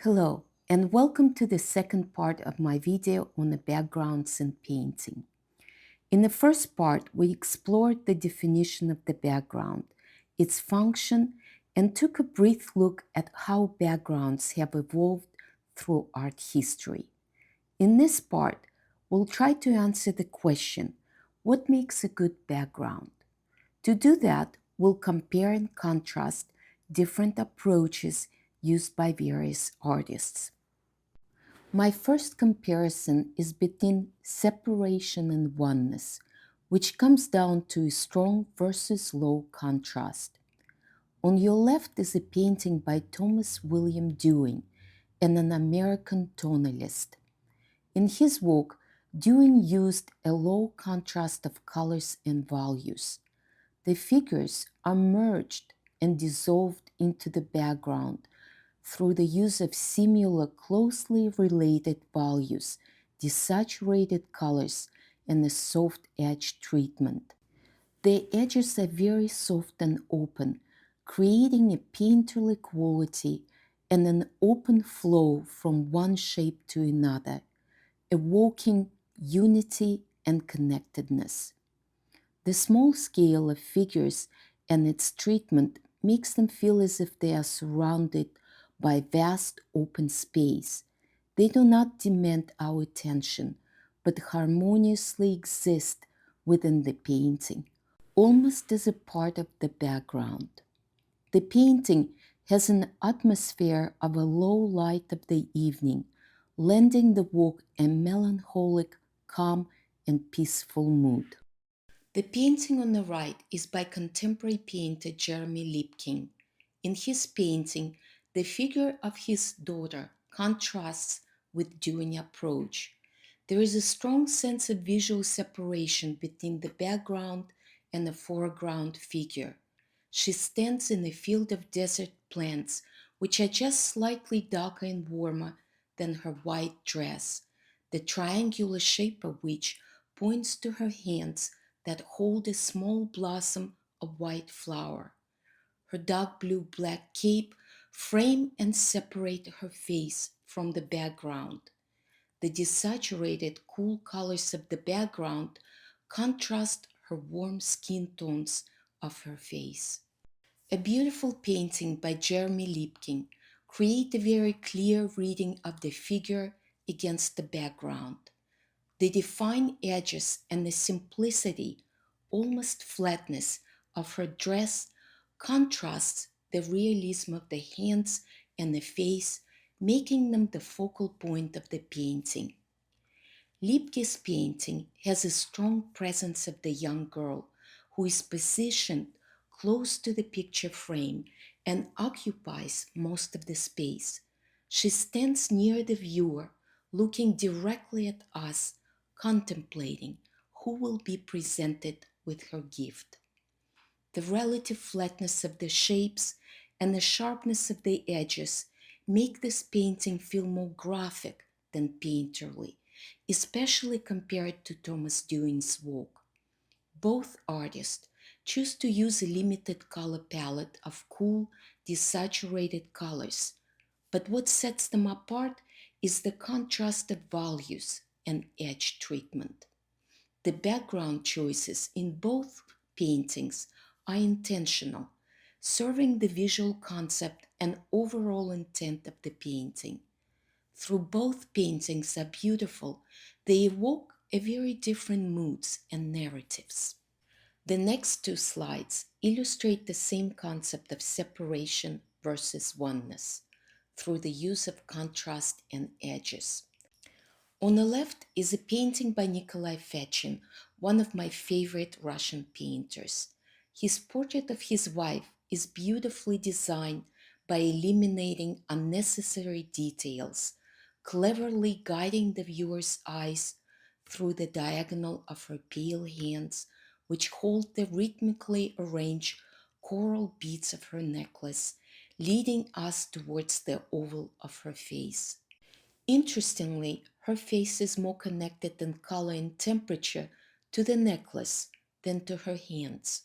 Hello, and welcome to the second part of my video on the backgrounds in painting. In the first part, we explored the definition of the background, its function, and took a brief look at how backgrounds have evolved through art history. In this part, we'll try to answer the question, what makes a good background? To do that, we'll compare and contrast different approaches used by various artists. My first comparison is between separation and oneness, which comes down to a strong versus low contrast. On your left is a painting by Thomas William Dewing, an American tonalist. In his work, Dewing used a low contrast of colors and values. The figures are merged and dissolved into the background through the use of similar closely related values, desaturated colors, and a soft edge treatment. The edges are very soft and open, creating a painterly quality and an open flow from one shape to another, evoking unity and connectedness. The small scale of figures and its treatment makes them feel as if they are surrounded by vast open space. They do not demand our attention, but harmoniously exist within the painting, almost as a part of the background. The painting has an atmosphere of a low light of the evening, lending the work a melancholic, calm, and peaceful mood. The painting on the right is by contemporary painter Jeremy Lipkin. In his painting, the figure of his daughter contrasts with Dewey's approach. There is a strong sense of visual separation between the background and the foreground figure. She stands in a field of desert plants, which are just slightly darker and warmer than her white dress, the triangular shape of which points to her hands that hold a small blossom of white flower. Her dark blue black cape frame and separate her face from the background. The desaturated cool colors of the background contrast her warm skin tones of her face. A beautiful painting by Jeremy Lipkin creates a very clear reading of the figure against the background. The defined edges and the simplicity, almost flatness, of her dress contrasts the realism of the hands and the face, making them the focal point of the painting. Lipke's painting has a strong presence of the young girl, who is positioned close to the picture frame and occupies most of the space. She stands near the viewer, looking directly at us, contemplating who will be presented with her gift. The relative flatness of the shapes and the sharpness of the edges make this painting feel more graphic than painterly, especially compared to Thomas Dewing's work. Both artists choose to use a limited color palette of cool, desaturated colors, but what sets them apart is the contrasted values and edge treatment. The background choices in both paintings are intentional, serving the visual concept and overall intent of the painting. Through both paintings are beautiful, they evoke a very different moods and narratives. The next two slides illustrate the same concept of separation versus oneness through the use of contrast and edges. On the left is a painting by Nikolai Fechin, one of my favorite Russian painters. His portrait of his wife is beautifully designed by eliminating unnecessary details, cleverly guiding the viewer's eyes through the diagonal of her pale hands, which hold the rhythmically arranged coral beads of her necklace, leading us towards the oval of her face. Interestingly, her face is more connected in color and temperature to the necklace than to her hands.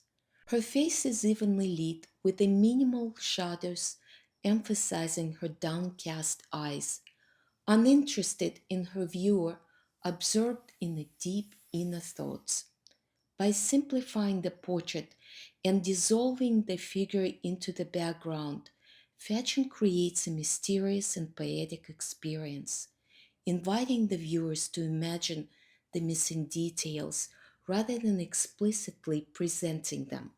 Her face is evenly lit with the minimal shadows emphasizing her downcast eyes, uninterested in her viewer, absorbed in the deep inner thoughts. By simplifying the portrait and dissolving the figure into the background, Fechin creates a mysterious and poetic experience, inviting the viewers to imagine the missing details rather than explicitly presenting them.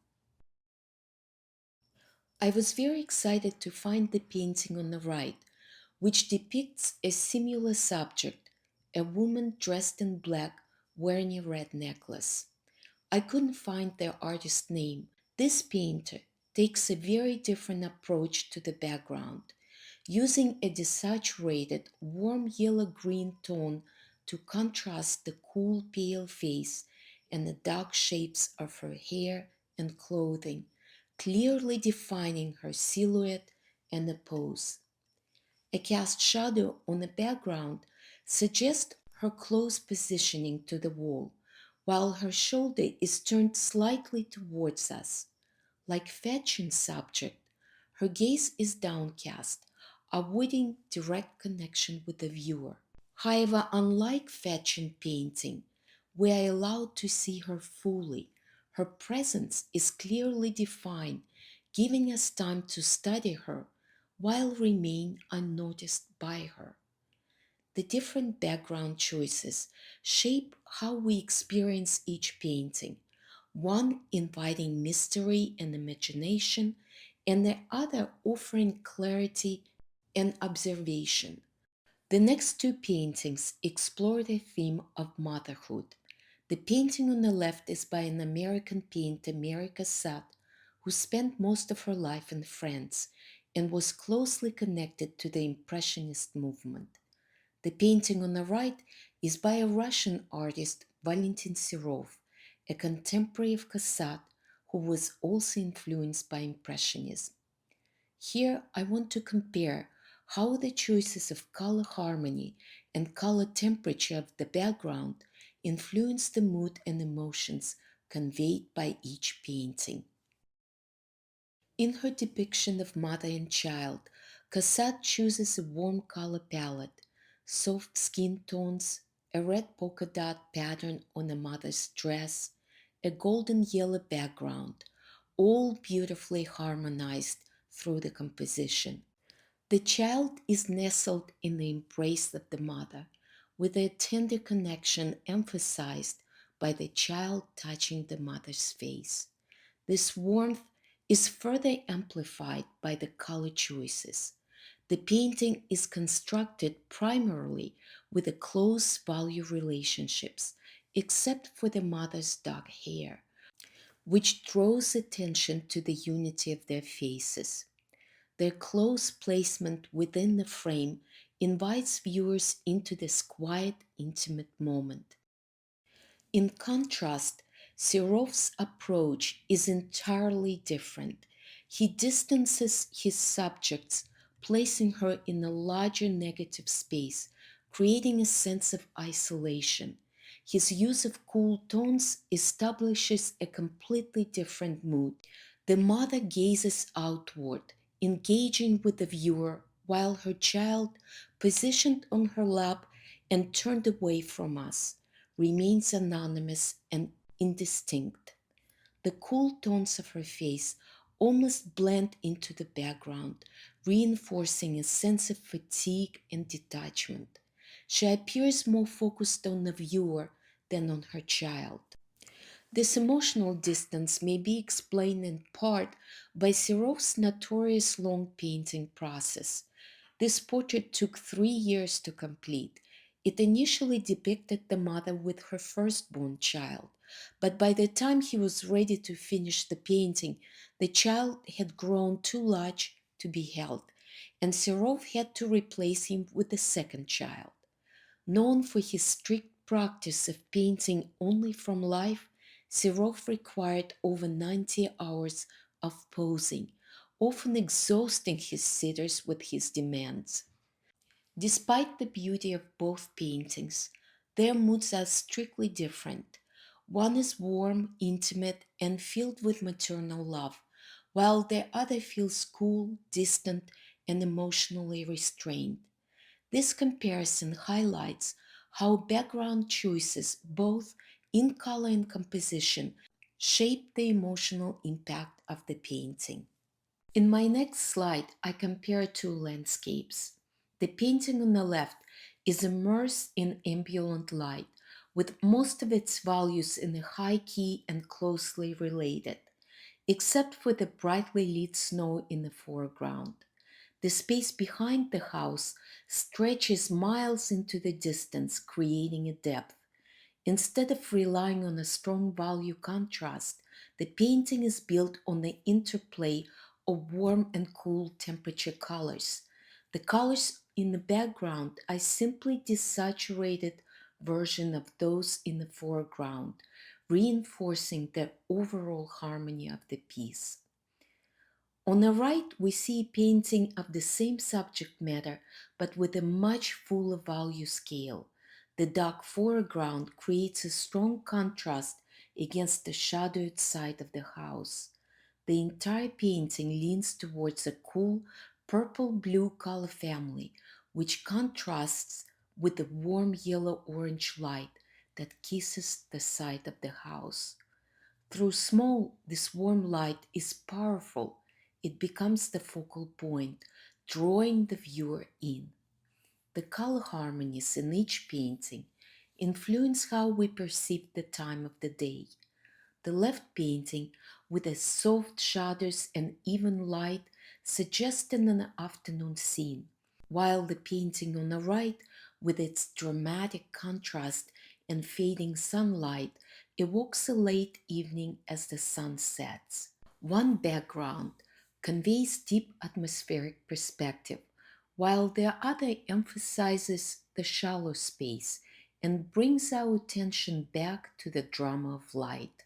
I was very excited to find the painting on the right, which depicts a similar subject, a woman dressed in black wearing a red necklace. I couldn't find their artist name. This painter takes a very different approach to the background, using a desaturated warm yellow green tone to contrast the cool pale face and the dark shapes of her hair and clothing, clearly defining her silhouette and the pose. A cast shadow on the background suggests her close positioning to the wall, while her shoulder is turned slightly towards us. Like Fechin's subject, her gaze is downcast, avoiding direct connection with the viewer. However, unlike Fechin painting, we are allowed to see her fully. Her presence is clearly defined, giving us time to study her while remain unnoticed by her. The different background choices shape how we experience each painting, one inviting mystery and imagination, and the other offering clarity and observation. The next two paintings explore the theme of motherhood. The painting on the left is by an American painter, Mary Cassatt, who spent most of her life in France and was closely connected to the Impressionist movement. The painting on the right is by a Russian artist, Valentin Serov, a contemporary of Cassatt who was also influenced by Impressionism. Here, I want to compare how the choices of color harmony and color temperature of the background influence the mood and emotions conveyed by each painting. In her depiction of mother and child, Cassatt chooses a warm color palette, soft skin tones, a red polka dot pattern on the mother's dress, a golden yellow background, all beautifully harmonized through the composition. The child is nestled in the embrace of the mother, with a tender connection emphasized by the child touching the mother's face. This warmth is further amplified by the color choices. The painting is constructed primarily with the close value relationships, except for the mother's dark hair, which draws attention to the unity of their faces. Their close placement within the frame invites viewers into this quiet, intimate moment. In contrast, Serov's approach is entirely different. He distances his subjects, placing her in a larger negative space, creating a sense of isolation. His use of cool tones establishes a completely different mood. The mother gazes outward, engaging with the viewer, while her child, positioned on her lap and turned away from us, remains anonymous and indistinct. The cool tones of her face almost blend into the background, reinforcing a sense of fatigue and detachment. She appears more focused on the viewer than on her child. This emotional distance may be explained in part by Serov's notorious long painting process. This portrait took 3 years to complete. It initially depicted the mother with her firstborn child, but by the time he was ready to finish the painting, the child had grown too large to be held, and Serov had to replace him with a second child. Known for his strict practice of painting only from life, Serov required over 90 hours of posing, often exhausting his sitters with his demands. Despite the beauty of both paintings, their moods are strictly different. One is warm, intimate, and filled with maternal love, while the other feels cool, distant, and emotionally restrained. This comparison highlights how background choices, both in color and composition, shape the emotional impact of the painting. In my next slide, I compare two landscapes. The painting on the left is immersed in ambient light, with most of its values in a high key and closely related, except for the brightly lit snow in the foreground. The space behind the house stretches miles into the distance, creating a depth. Instead of relying on a strong value contrast, the painting is built on the interplay of warm and cool temperature colors. The colors in the background are simply desaturated version of those in the foreground, reinforcing the overall harmony of the piece. On the right, we see a painting of the same subject matter, but with a much fuller value scale. The dark foreground creates a strong contrast against the shadowed side of the house. The entire painting leans towards a cool purple-blue color family, which contrasts with the warm yellow-orange light that kisses the side of the house. Through small, this warm light is powerful. It becomes the focal point, drawing the viewer in. The color harmonies in each painting influence how we perceive the time of the day. The left painting, with its soft shadows and even light, suggests an afternoon scene, while the painting on the right, with its dramatic contrast and fading sunlight, evokes a late evening as the sun sets. One background conveys deep atmospheric perspective, while the other emphasizes the shallow space and brings our attention back to the drama of light.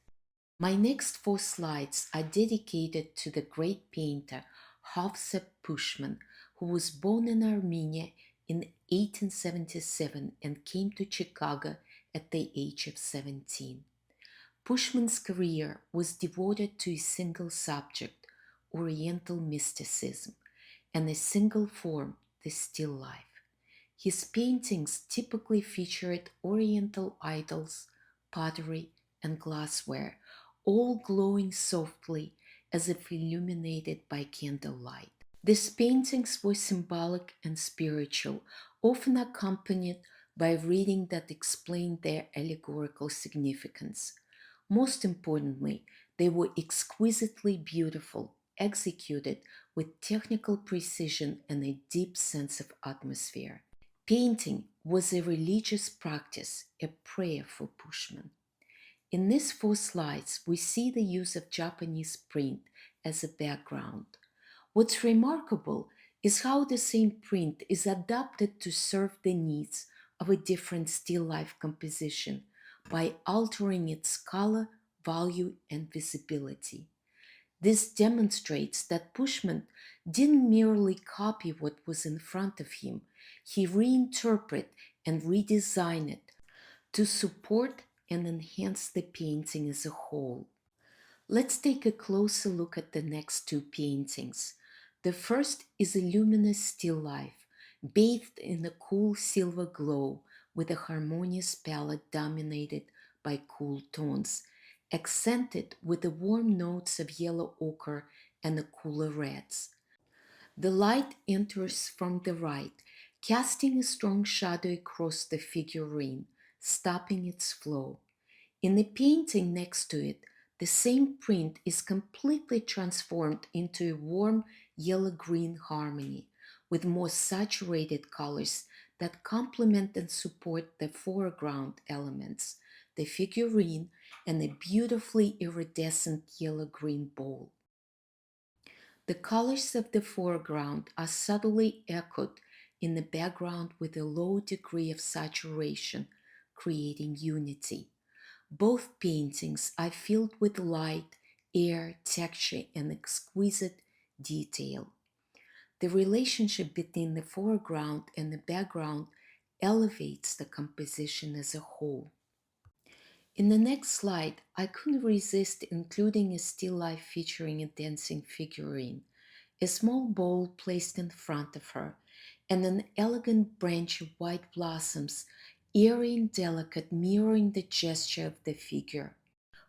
My next four slides are dedicated to the great painter Hafsa Pushman, who was born in Armenia in 1877 and came to Chicago at the age of 17. Pushman's career was devoted to a single subject, Oriental mysticism, and a single form, the still life. His paintings typically featured Oriental idols, pottery, and glassware, all glowing softly as if illuminated by candlelight. These paintings were symbolic and spiritual, often accompanied by reading that explained their allegorical significance. Most importantly, they were exquisitely beautiful, executed with technical precision and a deep sense of atmosphere. Painting was a religious practice, a prayer for Pushman. In these four slides, we see the use of Japanese print as a background. What's remarkable is how the same print is adapted to serve the needs of a different still life composition by altering its color, value, and visibility. This demonstrates that Pushman didn't merely copy what was in front of him, he reinterpreted and redesigned it to support and enhance the painting as a whole. Let's take a closer look at the next two paintings. The first is a luminous still life, bathed in a cool silver glow with a harmonious palette dominated by cool tones, accented with the warm notes of yellow ochre and the cooler reds. The light enters from the right, casting a strong shadow across the figurine, stopping its flow. In the painting next to it, the same print is completely transformed into a warm yellow-green harmony with more saturated colors that complement and support the foreground elements, the figurine, and a beautifully iridescent yellow-green bowl. The colors of the foreground are subtly echoed in the background with a low degree of saturation, creating unity. Both paintings are filled with light, air, texture, and exquisite detail. The relationship between the foreground and the background elevates the composition as a whole. In the next slide, I couldn't resist including a still life featuring a dancing figurine. a small bowl placed in front of her, and an elegant branch of white blossoms, airy and delicate, mirroring the gesture of the figure.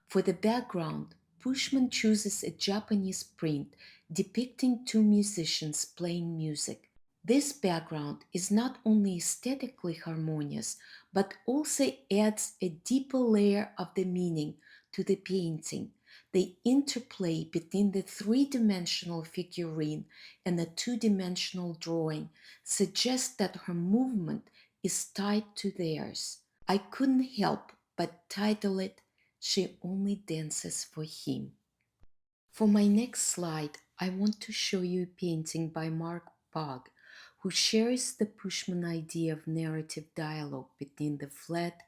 For the background, Pushman chooses a Japanese print depicting two musicians playing music. This background is not only aesthetically harmonious, but also adds a deeper layer of the meaning to the painting. The interplay between the three-dimensional figurine and the two-dimensional drawing suggests that her movement is tied to theirs. I couldn't help but title it "She Only Dances for Him." For my next slide, I want to show you a painting by Mark Pogg, who shares the Pushman idea of narrative dialogue between the flat,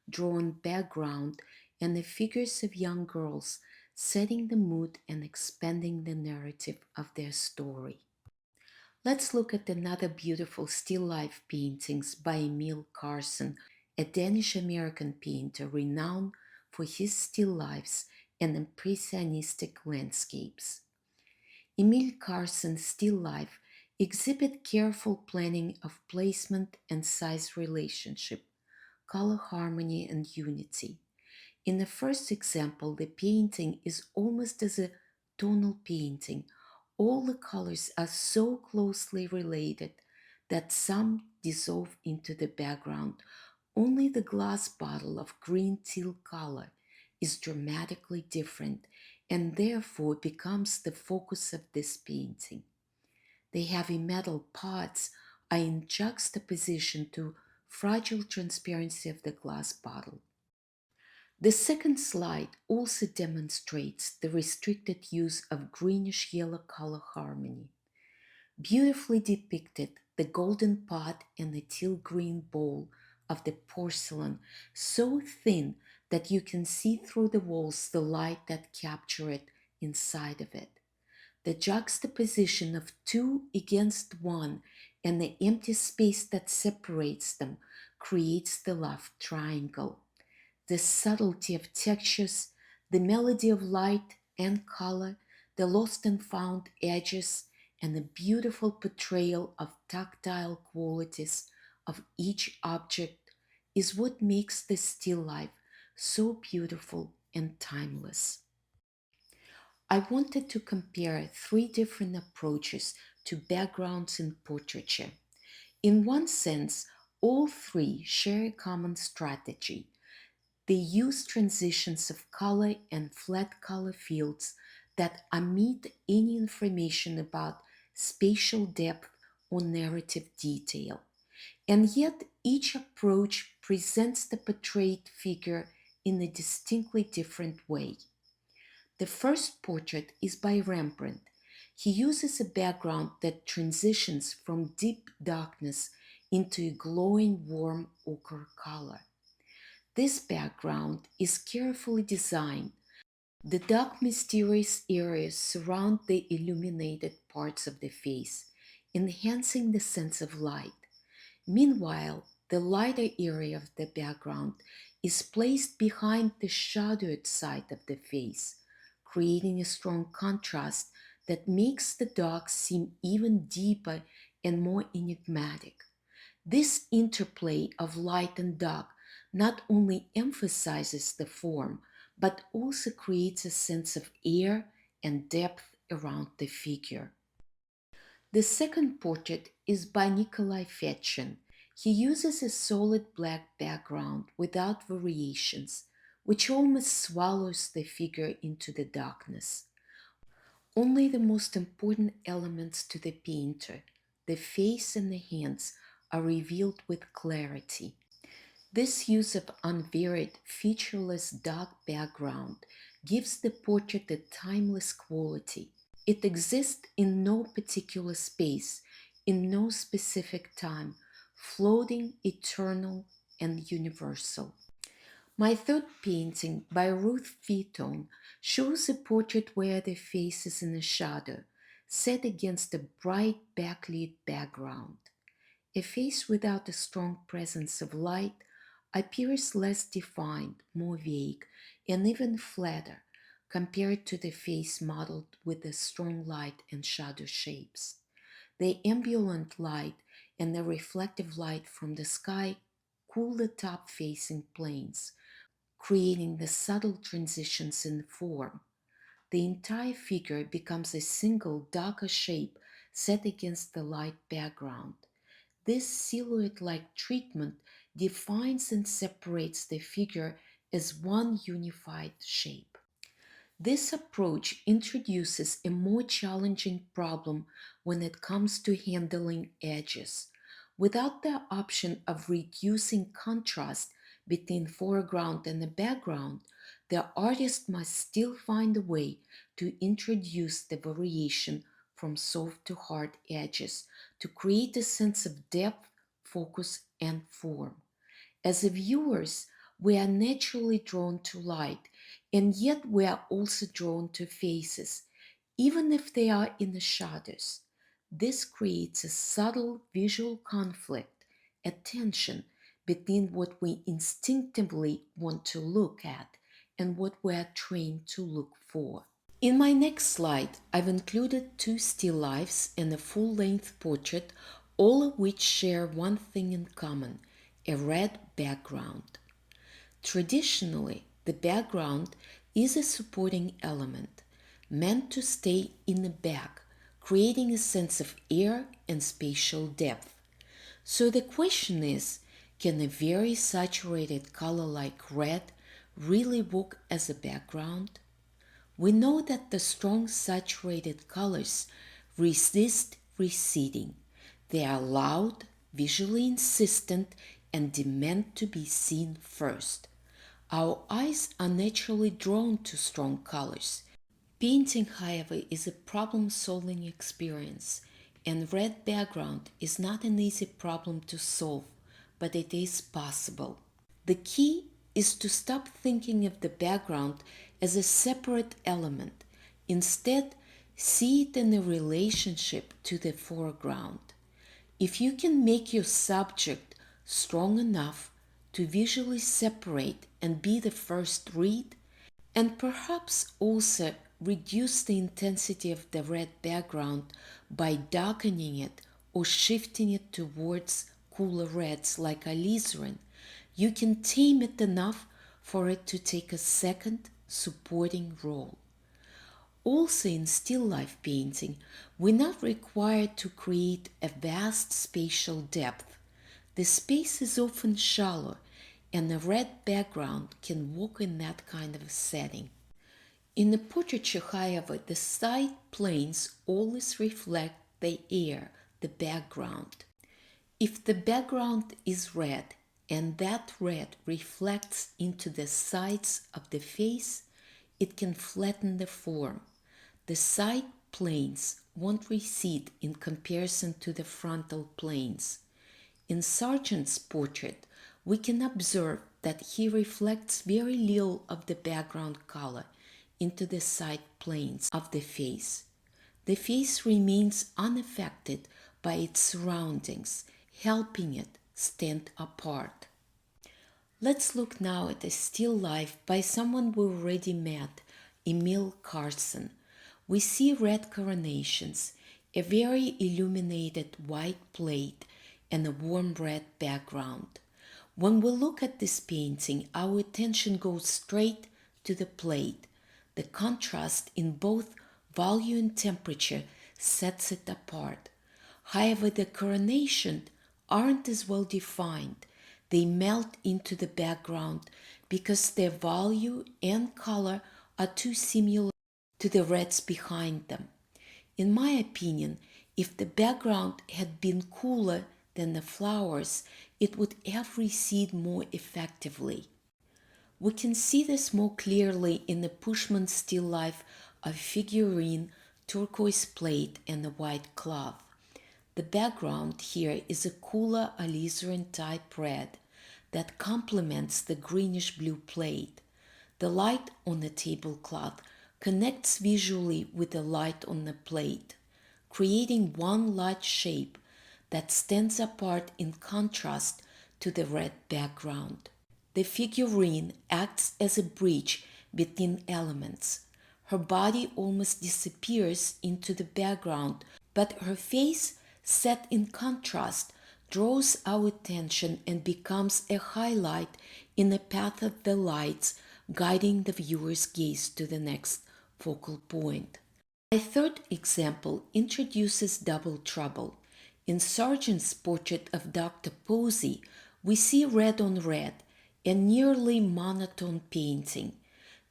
drawn background and the figures of young girls, setting the mood and expanding the narrative of their story. Let's look at another beautiful still life paintings by Emil Carson, a Danish-American painter renowned for his still lifes and impressionistic landscapes. Emil Carson's still life exhibit careful planning of placement and size relationship, color harmony and unity. In the first example, the painting is almost as a tonal painting. All the colors are so closely related that some dissolve into the background. Only the glass bottle of green teal color is dramatically different and therefore becomes the focus of this painting. The heavy metal pots are in juxtaposition to fragile transparency of the glass bottle. The second slide also demonstrates the restricted use of greenish-yellow color harmony. Beautifully depicted the golden pot and the teal green bowl of the porcelain, so thin that you can see through the walls the light that capture it inside of it. The juxtaposition of two against one and the empty space that separates them creates the love triangle. The subtlety of textures, the melody of light and color, the lost and found edges, and the beautiful portrayal of tactile qualities of each object is what makes the still life so beautiful and timeless. I wanted to compare three different approaches to backgrounds in portraiture. In one sense, all three share a common strategy. They use transitions of color and flat color fields that omit any information about spatial depth or narrative detail. And yet, each approach presents the portrayed figure in a distinctly different way. The first portrait is by Rembrandt. He uses a background that transitions from deep darkness into a glowing warm ochre color. This background is carefully designed. The dark, mysterious areas surround the illuminated parts of the face, enhancing the sense of light. Meanwhile, the lighter area of the background is placed behind the shadowed side of the face, creating a strong contrast that makes the dark seem even deeper and more enigmatic. This interplay of light and dark not only emphasizes the form, but also creates a sense of air and depth around the figure. The second portrait is by Nikolai Fechin. He uses a solid black background without variations, which almost swallows the figure into the darkness. Only the most important elements to the painter, the face and the hands, are revealed with clarity. This use of unvaried, featureless dark background gives the portrait a timeless quality. It exists in no particular space, in no specific time, floating, eternal, and universal. My third painting by Ruth Featon shows a portrait where the face is in a shadow, set against a bright backlit background. A face without a strong presence of light appears less defined, more vague, and even flatter, compared to the face modeled with the strong light and shadow shapes. The ambient light and the reflective light from the sky cool the top facing planes, creating the subtle transitions in form. The entire figure becomes a single darker shape set against the light background. This silhouette like treatment defines and separates the figure as one unified shape. This approach introduces a more challenging problem when it comes to handling edges. Without the option of reducing contrast between foreground and the background, the artist must still find a way to introduce the variation from soft to hard edges to create a sense of depth, focus, and form. As viewers, we are naturally drawn to light, and yet we are also drawn to faces, even if they are in the shadows. This creates a subtle visual conflict, a tension between what we instinctively want to look at and what we are trained to look for. In my next slide, I've included two still lifes and a full-length portrait, all of which share one thing in common: a red background. Traditionally, the background is a supporting element, meant to stay in the back, creating a sense of air and spatial depth. So the question is, can a very saturated color like red really work as a background? We know that the strong saturated colors resist receding. They are loud, visually insistent, and demand to be seen first. Our eyes are naturally drawn to strong colors. Painting, however, is a problem-solving experience, and red background is not an easy problem to solve, but it is possible. The key is to stop thinking of the background as a separate element. Instead, see it in a relationship to the foreground. If you can make your subject strong enough to visually separate and be the first read, and perhaps also reduce the intensity of the red background by darkening it or shifting it towards cooler reds like alizarin, you can tame it enough for it to take a second supporting role. Also, in still life painting, we're not required to create a vast spatial depth. The space is often shallow, and a red background can work in that kind of a setting. In the portraiture, however, the side planes always reflect the air, the background. If the background is red and that red reflects into the sides of the face, it can flatten the form. The side planes won't recede in comparison to the frontal planes. In Sargent's portrait, we can observe that he reflects very little of the background color into the side planes of the face. The face remains unaffected by its surroundings, helping it stand apart. Let's look now at a still life by someone we already met, Emil Carson. We see red coronations, a very illuminated white plate, and a warm red background. When we look at this painting, our attention goes straight to the plate. The contrast in both value and temperature sets it apart. However, the coronations aren't as well defined. They melt into the background because their value and color are too similar to the reds behind them. In my opinion, if the background had been cooler than the flowers, it would have receded more effectively. We can see this more clearly in the Pushman still life of figurine, turquoise plate, and a white cloth. The background here is a cooler alizarin type red that complements the greenish blue plate. The light on the tablecloth connects visually with the light on the plate, creating one large shape that stands apart in contrast to the red background. The figurine acts as a bridge between elements. Her body almost disappears into the background, but her face, set in contrast, draws our attention and becomes a highlight in the path of the lights, guiding the viewer's gaze to the next focal point. My third example introduces double trouble. In Sargent's portrait of Dr. Posey, we see red on red, a nearly monotone painting.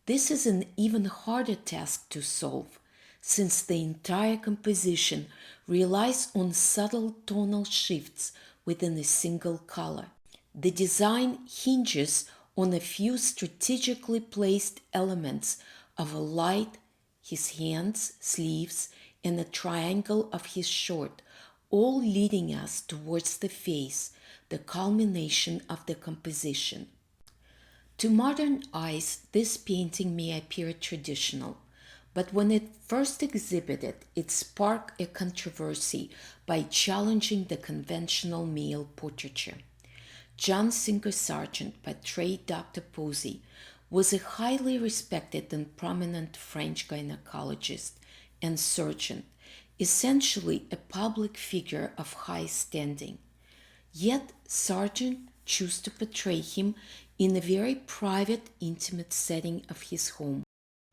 This is an even harder task to solve, since the entire composition relies on subtle tonal shifts within a single color. The design hinges on a few strategically placed elements of a light, his hands, sleeves, and a triangle of his short, all leading us towards the face, the culmination of the composition. To modern eyes, this painting may appear traditional, but when it first exhibited, it sparked a controversy by challenging the conventional male portraiture. John Singer Sargent portrayed Dr. Posey was a highly respected and prominent French gynecologist and surgeon, essentially a public figure of high standing. Yet Sargent chose to portray him in a very private, intimate setting of his home,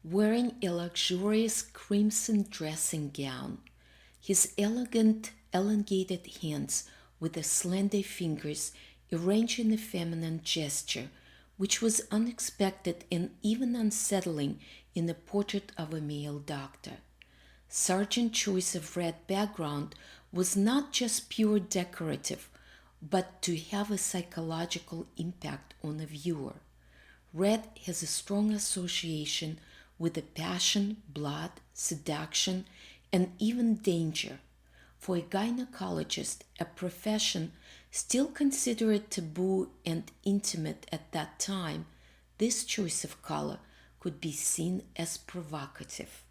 wearing a luxurious crimson dressing gown. His elegant, elongated hands with the slender fingers arranged in a feminine gesture, which was unexpected and even unsettling in a portrait of a male doctor. Sargent's choice of red background was not just pure decorative, but to have a psychological impact on the viewer. Red has a strong association with the passion, blood, seduction, and even danger. For a gynecologist, a profession still considered taboo and intimate at that time, this choice of color could be seen as provocative.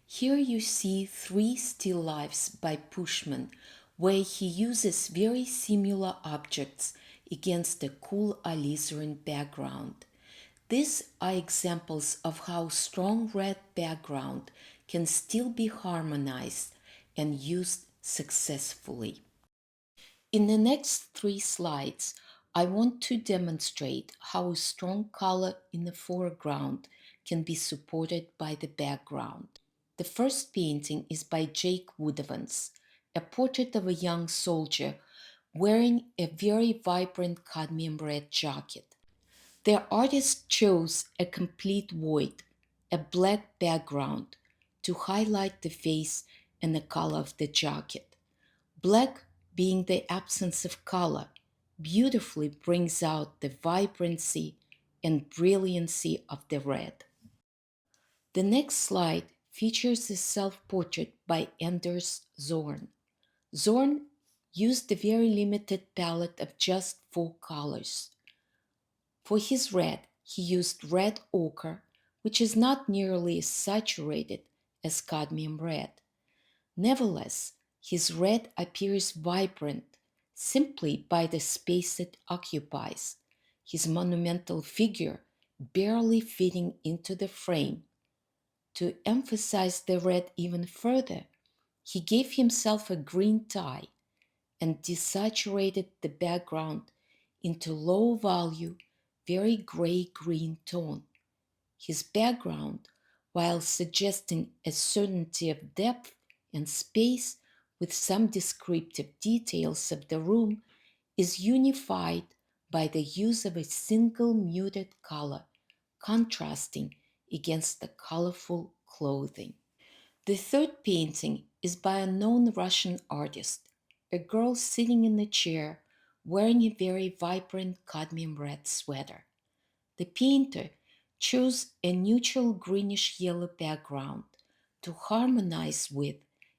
Here you see three still lifes by Pushman, where he uses very similar objects against a cool alizarin background. These are examples of how strong red background can still be harmonized and used successfully. In the next three slides, I want to demonstrate how a strong color in the foreground can be supported by the background. The first painting is by Jake Woodavance, a portrait of a young soldier wearing a very vibrant cadmium red jacket. The artist chose a complete void, a black background, to highlight the face and the color of the jacket. Black, being the absence of color, beautifully brings out the vibrancy and brilliancy of the red. The next slide features a self-portrait by Anders Zorn. Zorn used a very limited palette of just four colors. For his red, he used red ochre, which is not nearly as saturated as cadmium red. Nevertheless, his red appears vibrant simply by the space it occupies, his monumental figure barely fitting into the frame. To emphasize the red even further, he gave himself a green tie and desaturated the background into low value, very gray green tone. His background, while suggesting a certainty of depth and space with some descriptive details of the room, is unified by the use of a single muted color, contrasting against the colorful clothing. The third painting is by a known Russian artist, a girl sitting in a chair wearing a very vibrant cadmium red sweater. The painter chose a neutral greenish yellow background to harmonize with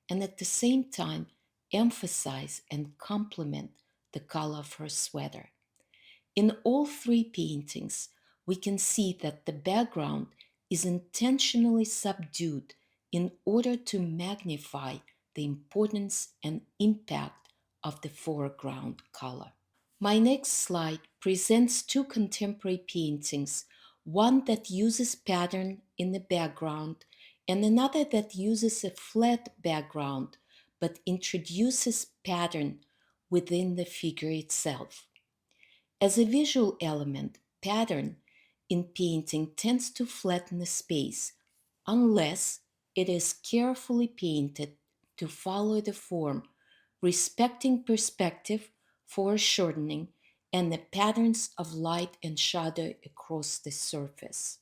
and at the same time emphasize and complement the color of her sweater. In all three paintings, we can see that the background is intentionally subdued in order to magnify the importance and impact of the foreground color. My next slide presents two contemporary paintings, one that uses pattern in the background and another that uses a flat background but introduces pattern within the figure itself. As a visual element, pattern in painting tends to flatten the space unless it is carefully painted to follow the form, respecting perspective, foreshortening, and the patterns of light and shadow across the surface.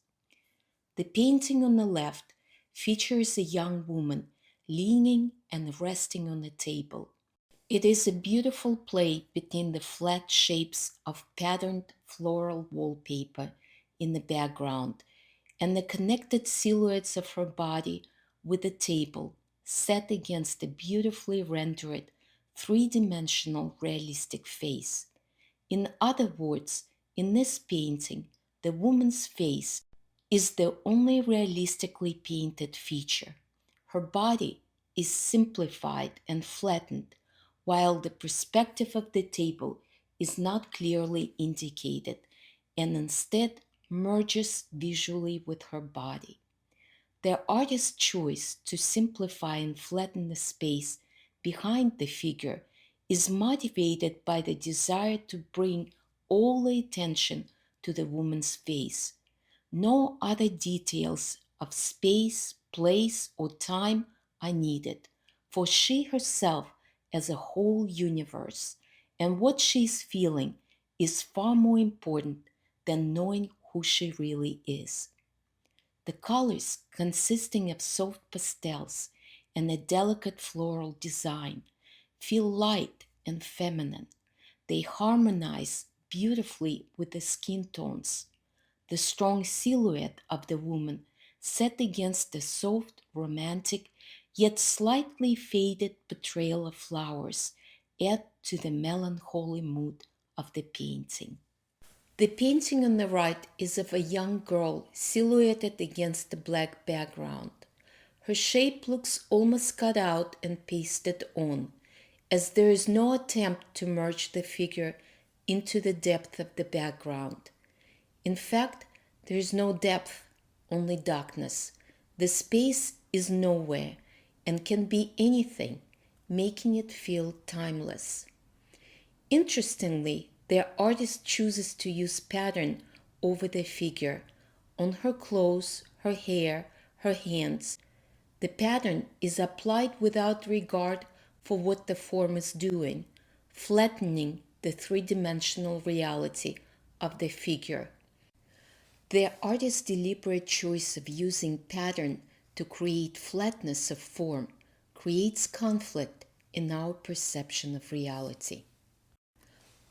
The painting on the left features a young woman leaning and resting on a table. It is a beautiful play between the flat shapes of patterned floral wallpaper in the background and the connected silhouettes of her body with the table set against a beautifully rendered three-dimensional realistic face. In other words, in this painting, the woman's face is the only realistically painted feature. Her body is simplified and flattened, while the perspective of the table is not clearly indicated and instead merges visually with her body. The artist's choice to simplify and flatten the space behind the figure is motivated by the desire to bring all the attention to the woman's face. No other details of space, place, or time are needed, for she herself as a whole universe, and what she is feeling is far more important than knowing who she really is. The colors, consisting of soft pastels and a delicate floral design, feel light and feminine. They harmonize beautifully with the skin tones. The strong silhouette of the woman set against the soft, romantic, yet slightly faded portrayal of flowers add to the melancholy mood of the painting. The painting on the right is of a young girl silhouetted against the black background. Her shape looks almost cut out and pasted on, as there is no attempt to merge the figure into the depth of the background. In fact, there is no depth, only darkness. The space is nowhere and can be anything, making it feel timeless. Interestingly, the artist chooses to use pattern over the figure on her clothes, her hair, her hands. The pattern is applied without regard for what the form is doing, flattening the three-dimensional reality of the figure. The artist's deliberate choice of using pattern to create flatness of form creates conflict in our perception of reality.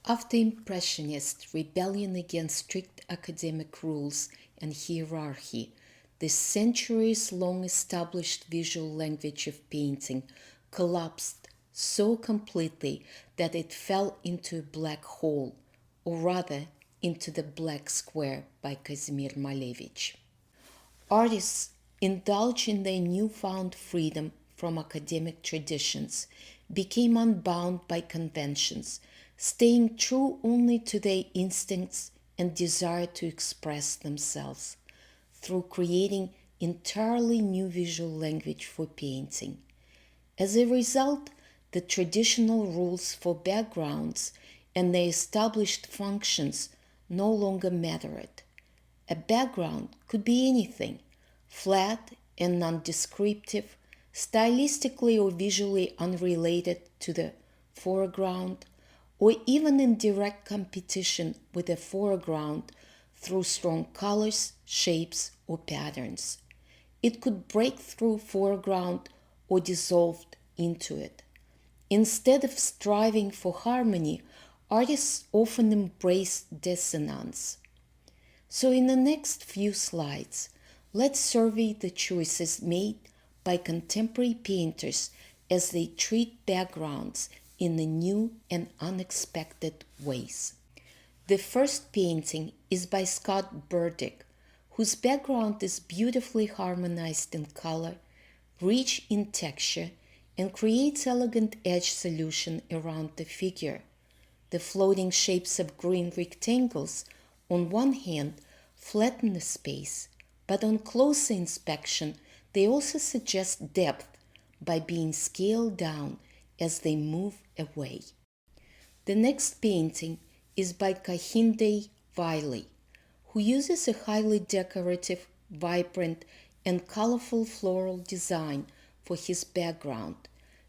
After Impressionist rebellion against strict academic rules and hierarchy, the centuries-long established visual language of painting collapsed so completely that it fell into a black hole, or rather into the black square by Kazimir Malevich. Artists indulge in their newfound freedom from academic traditions, became unbound by conventions, staying true only to their instincts and desire to express themselves through creating entirely new visual language for painting. As a result, the traditional rules for backgrounds and their established functions no longer mattered. A background could be anything, flat and non-descriptive, stylistically or visually unrelated to the foreground, or even in direct competition with the foreground through strong colors, shapes, or patterns. It could break through foreground or dissolve into it. Instead of striving for harmony, artists often embrace dissonance. So in the next few slides, let's survey the choices made by contemporary painters as they treat backgrounds in the new and unexpected ways. The first painting is by Scott Burdick, whose background is beautifully harmonized in color, rich in texture, and creates elegant edge solution around the figure. The floating shapes of green rectangles on one hand flatten the space, but on closer inspection, they also suggest depth by being scaled down as they move away. The next painting is by Kehinde Wiley, who uses a highly decorative, vibrant, and colorful floral design for his background,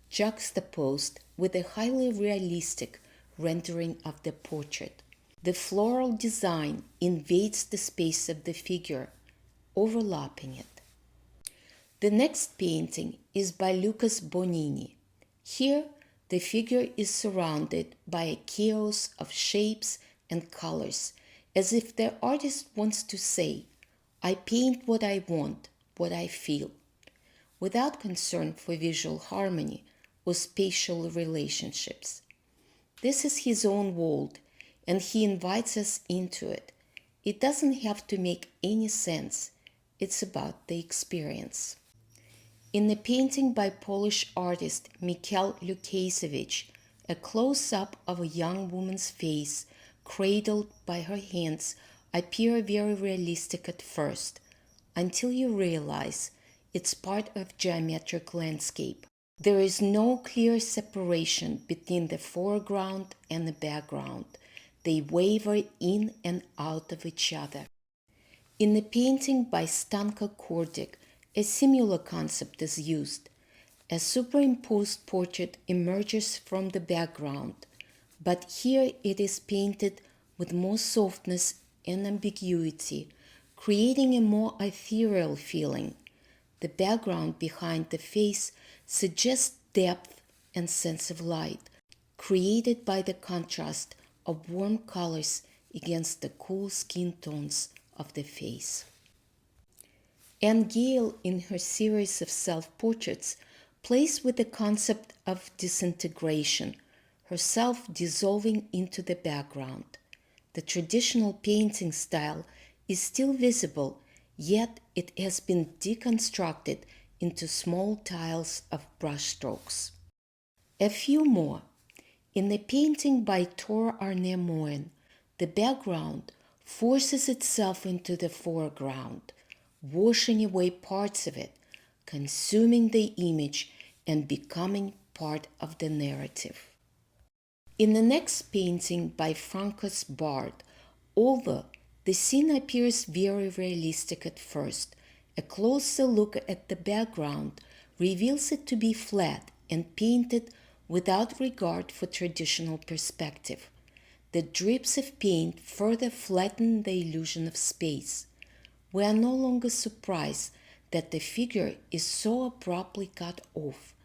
juxtaposed with a highly realistic rendering of the portrait. The floral design invades the space of the figure, overlapping it. The next painting is by Lucas Bonini. Here, the figure is surrounded by a chaos of shapes and colors, as if the artist wants to say, I paint what I want, what I feel, without concern for visual harmony or spatial relationships. This is his own world, and he invites us into it. It doesn't have to make any sense. It's about the experience. In the painting by Polish artist Mikhail Lukasiewicz, a close-up of a young woman's face cradled by her hands appear very realistic at first, until you realize it's part of geometric landscape. There is no clear separation between the foreground and the background. They waver in and out of each other. In the painting by Stanka Kordik, a similar concept is used. A superimposed portrait emerges from the background, but here it is painted with more softness and ambiguity, creating a more ethereal feeling. The background behind the face suggests depth and sense of light, created by the contrast of warm colors against the cool skin tones of the face. Anne Gale, in her series of self-portraits, plays with the concept of disintegration, herself dissolving into the background. The traditional painting style is still visible, yet it has been deconstructed into small tiles of brushstrokes. A few more. In the painting by Tor Arne Moen, the background forces itself into the foreground, washing away parts of it, consuming the image and becoming part of the narrative. In the next painting by Francois Bard, although the scene appears very realistic at first, a closer look at the background reveals it to be flat and painted without regard for traditional perspective. The drips of paint further flatten the illusion of space. We are no longer surprised that the figure is so abruptly cut off.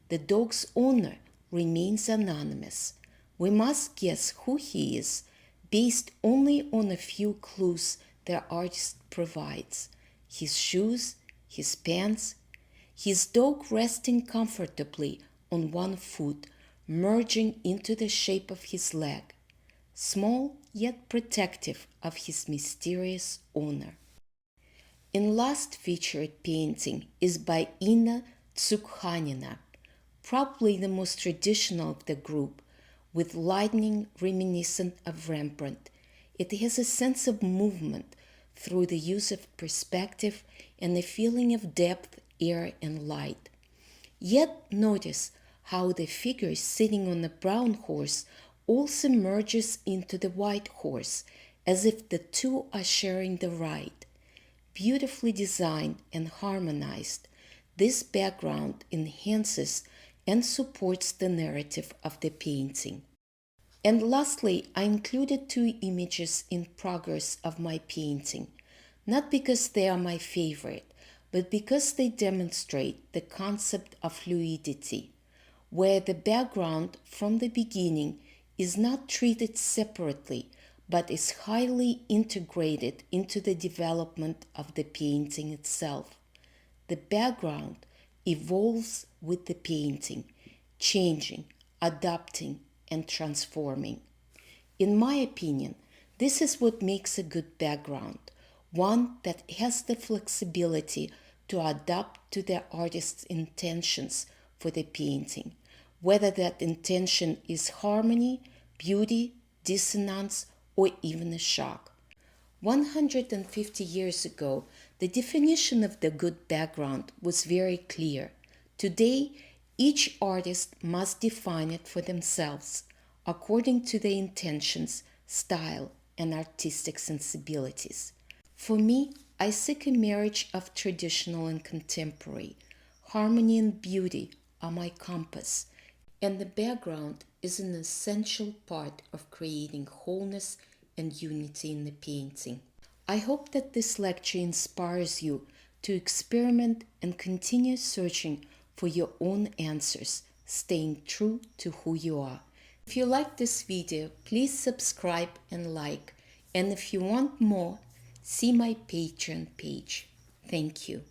The dog's owner remains anonymous. We must guess who he is based only on a few clues the artist provides: his shoes, his pants, his dog resting comfortably on one foot, merging into the shape of his leg, small yet protective of his mysterious owner. In last featured painting is by Inna Tsukhanina, probably the most traditional of the group, with lightning reminiscent of Rembrandt. It has a sense of movement through the use of perspective and a feeling of depth, air, and light. Yet notice how the figure sitting on the brown horse also merges into the white horse, as if the two are sharing the ride. Beautifully designed and harmonized, this background enhances and supports the narrative of the painting. And lastly, I included two images in progress of my painting, not because they are my favorite, but because they demonstrate the concept of fluidity, where the background from the beginning is not treated separately, but is highly integrated into the development of the painting itself. The background evolves with the painting, changing, adapting, and transforming. In my opinion, this is what makes a good background, one that has the flexibility to adapt to the artist's intentions for the painting, whether that intention is harmony, beauty, dissonance, or even a shock. 150 years ago, the definition of the good background was very clear. Today, each artist must define it for themselves, according to their intentions, style, and artistic sensibilities. For me, I seek a marriage of traditional and contemporary. Harmony and beauty are my compass, and the background is an essential part of creating wholeness and unity in the painting. I hope that this lecture inspires you to experiment and continue searching for your own answers, staying true to who you are. If you like this video, please subscribe and like. And if you want more, see my Patreon page. Thank you.